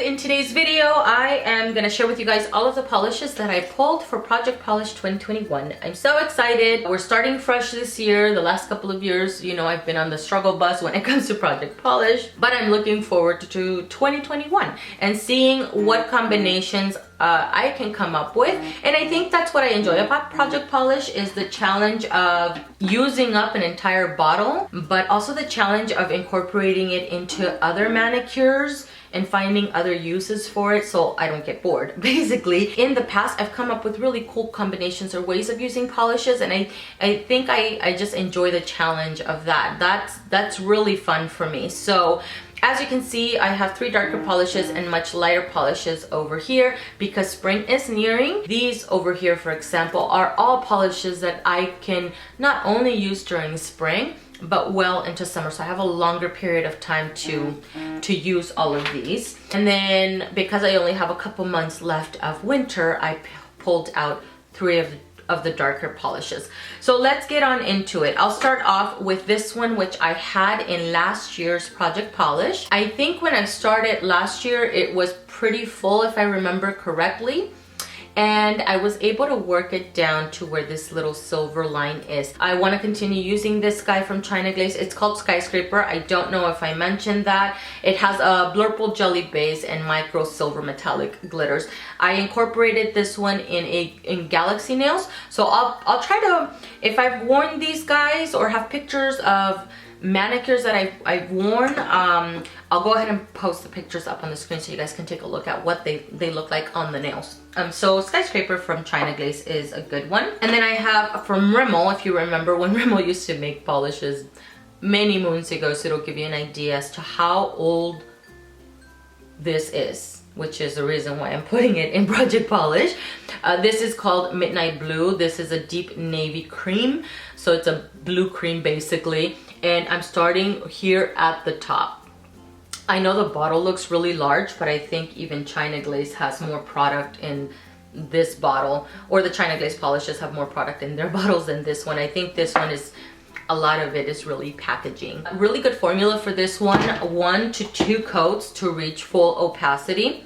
In today's video, I am going to share with you guys all of the polishes that I pulled for Project Polish 2021. I'm so excited. We're starting fresh this year. The last couple of years, you know, I've been on the struggle bus when it comes to Project Polish, but I'm looking forward to 2021 and seeing what combinations I can come up with. And I think that's what I enjoy about Project Polish, is the challenge of using up an entire bottle, but also the challenge of incorporating it into other manicures and finding other uses for it so I don't get bored. Basically, in the past, I've come up with really cool combinations or ways of using polishes, and I think I just enjoy the challenge of that. That's really fun for me. So as you can see, I have 3 darker polishes and much lighter polishes over here because spring is nearing. These over here, for example, are all polishes that I can not only use during spring, but well into summer. So I have a longer period of time to use all of these. And then because I only have a couple months left of winter, I pulled out 3 of the darker polishes. So let's get on into it. I'll start off with this one, which I had in last year's Project Polish. I think when I started last year, it was pretty full if I remember correctly. And I was able to work it down to where this little silver line is. I want to continue using this guy from China Glaze. It's called Skyscraper. I don't know if I mentioned that. It has a blurple jelly base and micro silver metallic glitters. I incorporated this one in Galaxy nails. So I'll try to, if I've worn these guys or have pictures of manicures that I've worn, I'll go ahead and post the pictures up on the screen so you guys can take a look at what they look like on the nails. So Skyscraper from China Glaze is a good one. And then I have from Rimmel, if you remember when Rimmel used to make polishes many moons ago, so it'll give you an idea as to how old this is, which is the reason why I'm putting it in Project Polish. This is called Midnight Blue. This is a deep navy cream, so it's a blue cream basically. And I'm starting here at the top. I know the bottle looks really large, but I think even China Glaze has more product in this bottle, or the China Glaze polishes have more product in their bottles than this one. I think this one is, a lot of it is really packaging. A really good formula for this one, 1 to 2 coats to reach full opacity.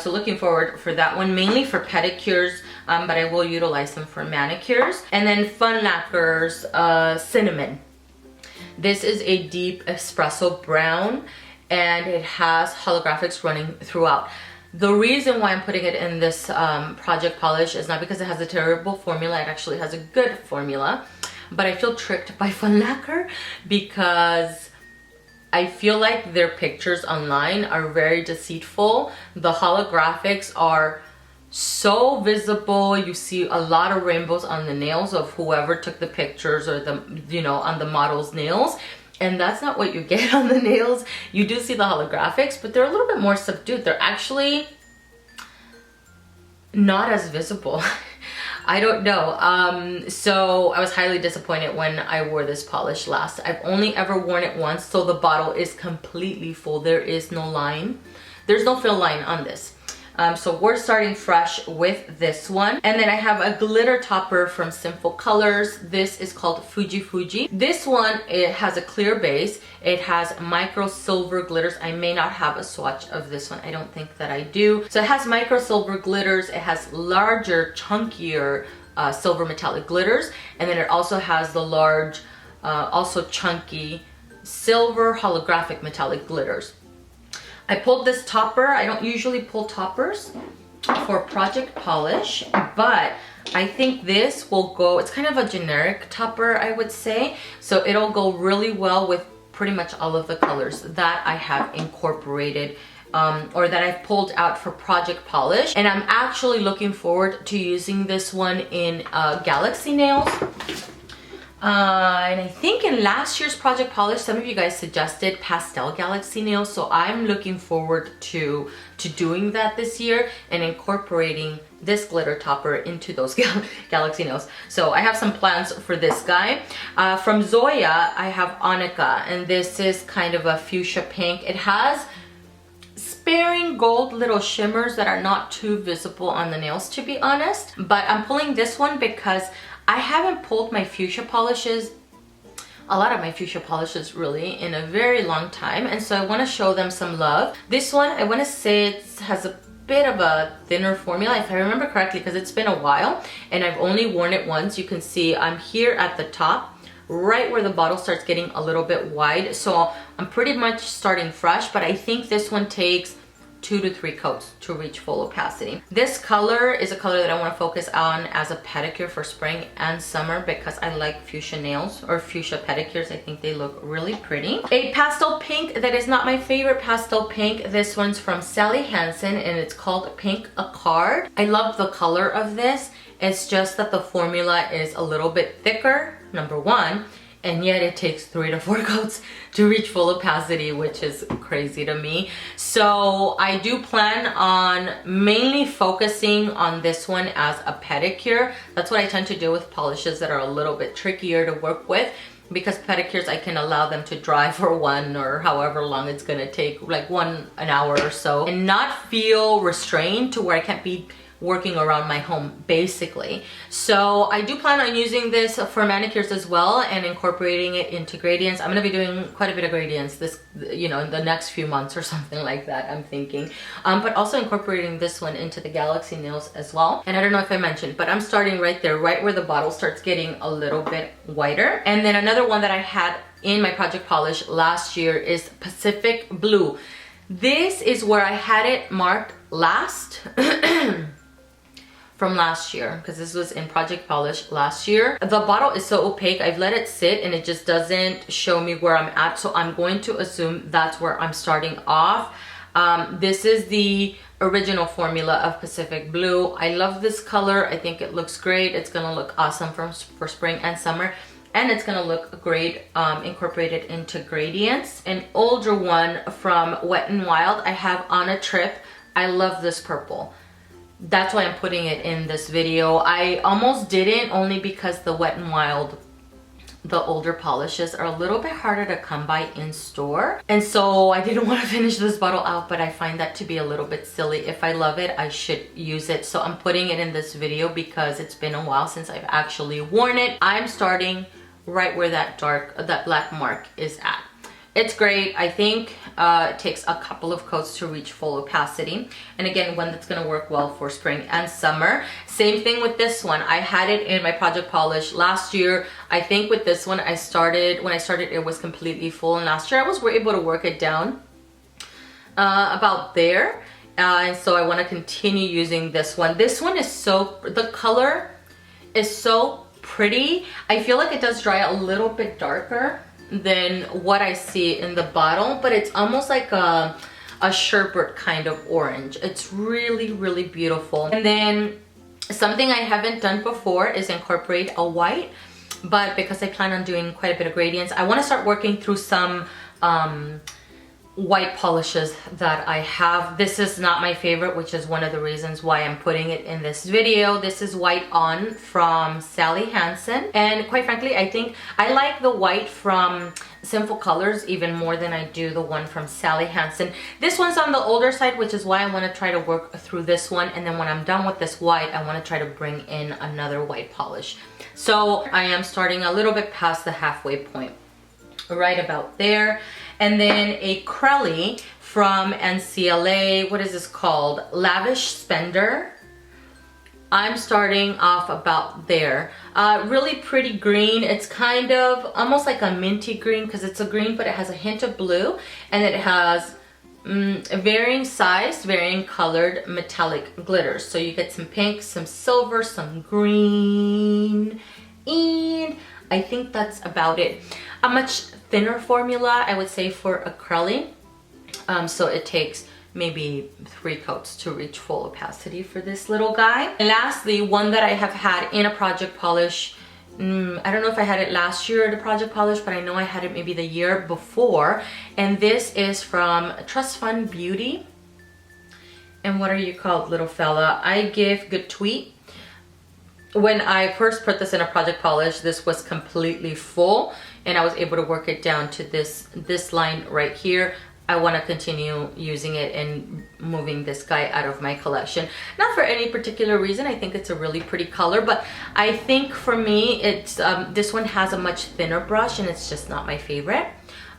So looking forward for that one, mainly for pedicures, but I will utilize them for manicures. And then Fun Lacquer's Cinnamon. This is a deep espresso brown, and it has holographics running throughout. The reason why I'm putting it in this Project Polish is not because it has a terrible formula. It actually has a good formula, but I feel tricked by Fun Lacquer because I feel like their pictures online are very deceitful. The holographics are so visible. You see a lot of rainbows on the nails of whoever took the pictures, or the, you know, on the model's nails. And that's not what you get on the nails. You do see the holographics, but they're a little bit more subdued. They're actually not as visible. I don't know. So I was highly disappointed when I wore this polish last. I've only ever worn it once, so the bottle is completely full. There is no line. There's no fill line on this. So we're starting fresh with this one. And then I have a glitter topper from Sinful Colors. This is called Fuji Fuji. This one, it has a clear base. It has micro silver glitters. I may not have a swatch of this one. I don't think that I do. So it has micro silver glitters. It has larger, chunkier silver metallic glitters. And then it also has the large, also chunky silver holographic metallic glitters. I pulled this topper. I don't usually pull toppers for Project Polish, but I think this will go, it's kind of a generic topper, I would say. So it'll go really well with pretty much all of the colors that I have incorporated or that I've pulled out for Project Polish. And I'm actually looking forward to using this one in Galaxy nails. And I think in last year's Project Polish, some of you guys suggested pastel Galaxy nails, so I'm looking forward to doing that this year and incorporating this glitter topper into those Galaxy nails. So I have some plans for this guy. From Zoya, I have Anaka, and this is kind of a fuchsia pink. It has sparing gold little shimmers that are not too visible on the nails, to be honest. But I'm pulling this one because I haven't pulled my fuchsia polishes a lot of my fuchsia polishes really in a very long time, and so I want to show them some love. This one, I want to say it has a bit of a thinner formula, if I remember correctly, because it's been a while and I've only worn it once. You can see I'm here at the top, right where the bottle starts getting a little bit wide, so I'm pretty much starting fresh, but I think this one takes 2 to 3 coats to reach full opacity. This color is a color that I want to focus on as a pedicure for spring and summer because I like fuchsia nails or fuchsia pedicures. I think they look really pretty. A pastel pink that is not my favorite pastel pink. This one's from Sally Hansen and it's called Pink a Card. I love the color of this. It's just that the formula is a little bit thicker, number one, and yet it takes 3 to 4 coats to reach full opacity, which is crazy to me. So I do plan on mainly focusing on this one as a pedicure. That's what I tend to do with polishes that are a little bit trickier to work with, because pedicures I can allow them to dry for 1 or however long it's gonna take, like an hour or so, and not feel restrained to where I can't be working around my home basically. So I do plan on using this for manicures as well and incorporating it into gradients. I'm gonna be doing quite a bit of gradients this, you know, in the next few months or something like that, I'm thinking. But also incorporating this one into the Galaxy nails as well. And I don't know if I mentioned, but I'm starting right there, right where the bottle starts getting a little bit whiter. And then another one that I had in my project polish last year is Pacific Blue. This is where I had it marked last. From last year, because this was in project polish last year. The bottle is so opaque, I've let it sit and it just doesn't show me where I'm at, so I'm going to assume that's where I'm starting off. This is the original formula of Pacific Blue. I love this color. I think it looks great. It's gonna look awesome for spring and summer, and it's gonna look great incorporated into gradients. An older one from Wet n Wild I have on a trip. I love this purple. That's why I'm putting it in this video. I almost didn't, only because the Wet n Wild, the older polishes, are a little bit harder to come by in store. And so I didn't want to finish this bottle out, but I find that to be a little bit silly. If I love it, I should use it. So I'm putting it in this video because it's been a while since I've actually worn it. I'm starting right where that black mark is at. It's great. I think it takes a couple of coats to reach full opacity. And again, one that's gonna work well for spring and summer. Same thing with this one. I had it in my project polish last year. I think with this one, when I started, it was completely full. And last year I was able to work it down about there. And so I wanna continue using this one. This one is the color is so pretty. I feel like it does dry a little bit darker than what I see in the bottle, but it's almost like a sherbet kind of orange. It's really, really beautiful. And then something I haven't done before is incorporate a white, but because I plan on doing quite a bit of gradients, I want to start working through some white polishes that I have. This is not my favorite, which is one of the reasons why I'm putting it in this video. This is White On from Sally Hansen, and quite frankly I think I like the white from Sinful Colors even more than I do the one from Sally Hansen. This one's on the older side, which is why I want to try to work through this one, and then when I'm done with this white, I want to try to bring in another white polish. So I am starting a little bit past the halfway point, right about there. And then a Crelly from NCLA. What is this called? Lavish Spender. I'm starting off about there. Really pretty green. It's kind of almost like a minty green because it's a green, but it has a hint of blue, and it has varying sized, varying colored metallic glitters. So you get some pink, some silver, some green, and I think that's about it. A much thinner formula, I would say, for a Crelly. So it takes maybe 3 coats to reach full opacity for this little guy. And lastly, one that I have had in a project polish, I don't know if I had it last year at a project polish, but I know I had it maybe the year before. And this is from Trust Fund Beauty. And what are you called, little fella? I Give Good Tweet. When I first put this in a project polish, this was completely full, and I was able to work it down to this line right here. I want to continue using it and moving this guy out of my collection. Not for any particular reason. I think it's a really pretty color, but I think for me, it's this one has a much thinner brush and it's just not my favorite.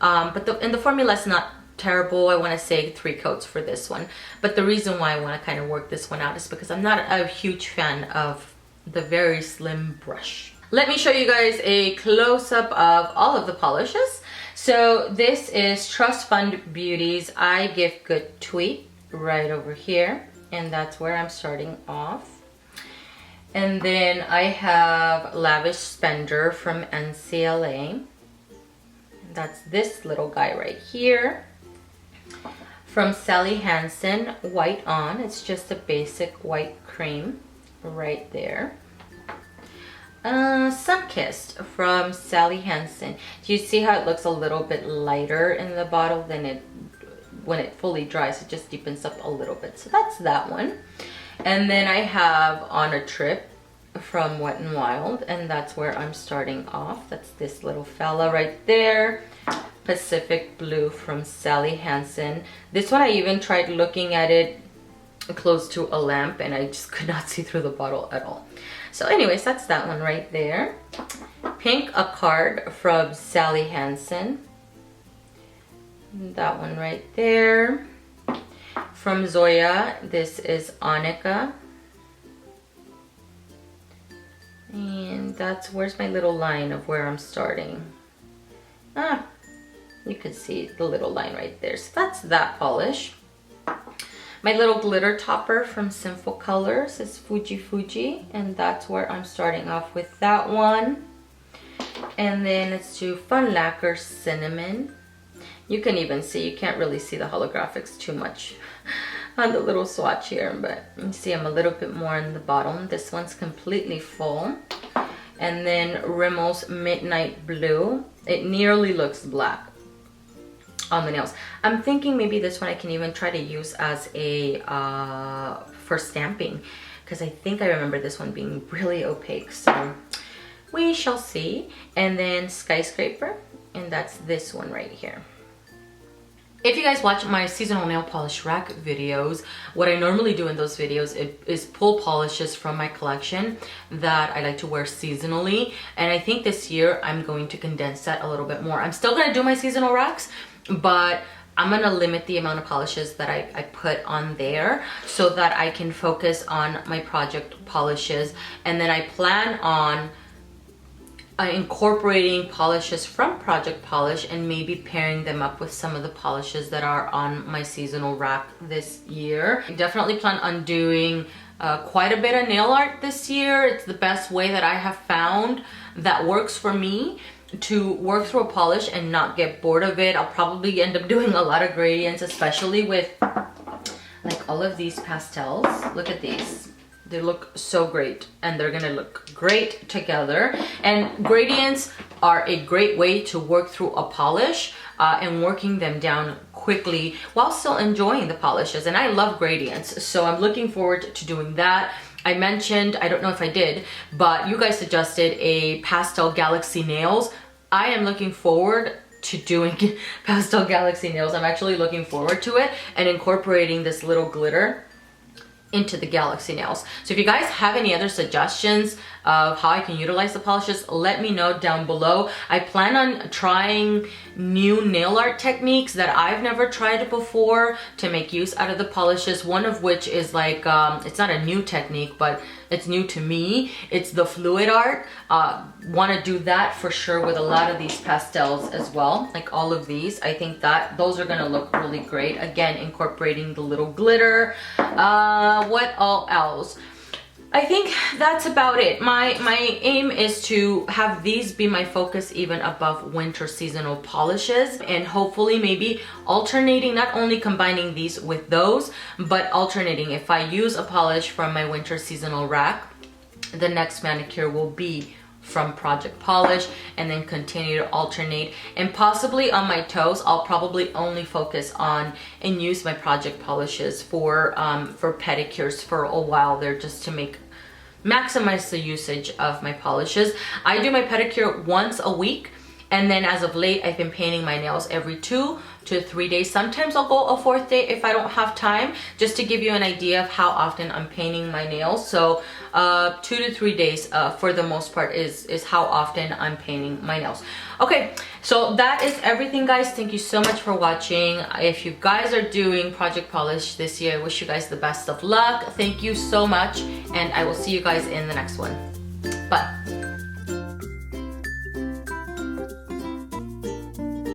But the formula is not terrible. I want to say 3 coats for this one. But the reason why I want to kind of work this one out is because I'm not a huge fan of the very slim brush. Let me show you guys a close-up of all of the polishes. So this is Trust Fund Beauty's I Give Good Tweet right over here, and that's where I'm starting off. And then I have Lavish Spender from NCLA. That's this little guy right here. From Sally Hansen, White On. It's just a basic white cream right there. Sunkissed from Sally Hansen. Do you see how it looks a little bit lighter in the bottle than it when it fully dries? It just deepens up a little bit. So that's that one. And then I have On a Trip from Wet n Wild, and that's where I'm starting off. That's this little fella right there. Pacific Blue from Sally Hansen. This one I even tried looking at it close to a lamp and I just could not see through the bottle at all. So anyways, that's that one right there. Pink A Card from Sally Hansen. That one right there. From Zoya, this is Anaka. And that's, where's my little line of where I'm starting? Ah, you can see the little line right there. So that's that polish. My little glitter topper from Sinful Colors is Fuji Fuji, and that's where I'm starting off with that one. And then let's do Fun Lacquer Cinnamon. You can even see, you can't really see the holographics too much on the little swatch here, but you see I'm a little bit more in the bottom. This one's completely full. And then Rimmel's Midnight Blue. It nearly looks black on the nails. I'm thinking maybe this one I can even try to use as a for stamping, because I think I remember this one being really opaque, so we shall see. And then Skyscraper, and that's this one right here. If you guys watch my seasonal nail polish rack videos, what I normally do in those videos is pull polishes from my collection that I like to wear seasonally, and I think this year I'm going to condense that a little bit more. I'm still going to do my seasonal racks, but I'm going to limit the amount of polishes that I put on there so that I can focus on my project polishes. And then I plan on incorporating polishes from Project Polish and maybe pairing them up with some of the polishes that are on my seasonal rack this year. I definitely plan on doing quite a bit of nail art this year. It's the best way that I have found that works for me to work through a polish and not get bored of it. I'll probably end up doing a lot of gradients, especially with like all of these pastels. Look at these. They look so great, and they're gonna look great together. And gradients are a great way to work through a polish and working them down quickly while still enjoying the polishes. And I love gradients, so I'm looking forward to doing that. I mentioned, I don't know if I did, but you guys suggested a Pastel Galaxy nails. I am looking forward to doing Pastel Galaxy nails. I'm actually looking forward to it and incorporating this little glitter into the Galaxy nails. So if you guys have any other suggestions of how I can utilize the polishes, let me know down below. I plan on trying new nail art techniques that I've never tried before to make use out of the polishes. One of which is like, it's not a new technique, but it's new to me. It's the fluid art. Want to do that for sure with a lot of these pastels as well, like all of these. I think that those are going to look really great. Again, incorporating the little glitter. What all else? I think that's about it. My aim is to have these be my focus even above winter seasonal polishes, and hopefully maybe alternating, not only combining these with those, but alternating. If I use a polish from my winter seasonal rack, the next manicure will be from Project Polish, and then continue to alternate. And possibly on my toes, I'll probably only focus on and use my Project Polishes for pedicures for a while there, just to maximize the usage of my polishes. I do my pedicure once a week, And then as of late, I've been painting my nails every 2 to 3 days. Sometimes I'll go a 4th day if I don't have time, just to give you an idea of how often I'm painting my nails. So 2 to 3 days for the most part is how often I'm painting my nails. Okay, so that is everything, guys. Thank you so much for watching. If you guys are doing project polish this year, I wish you guys the best of luck. Thank you so much, and I will see you guys in the next one. Bye.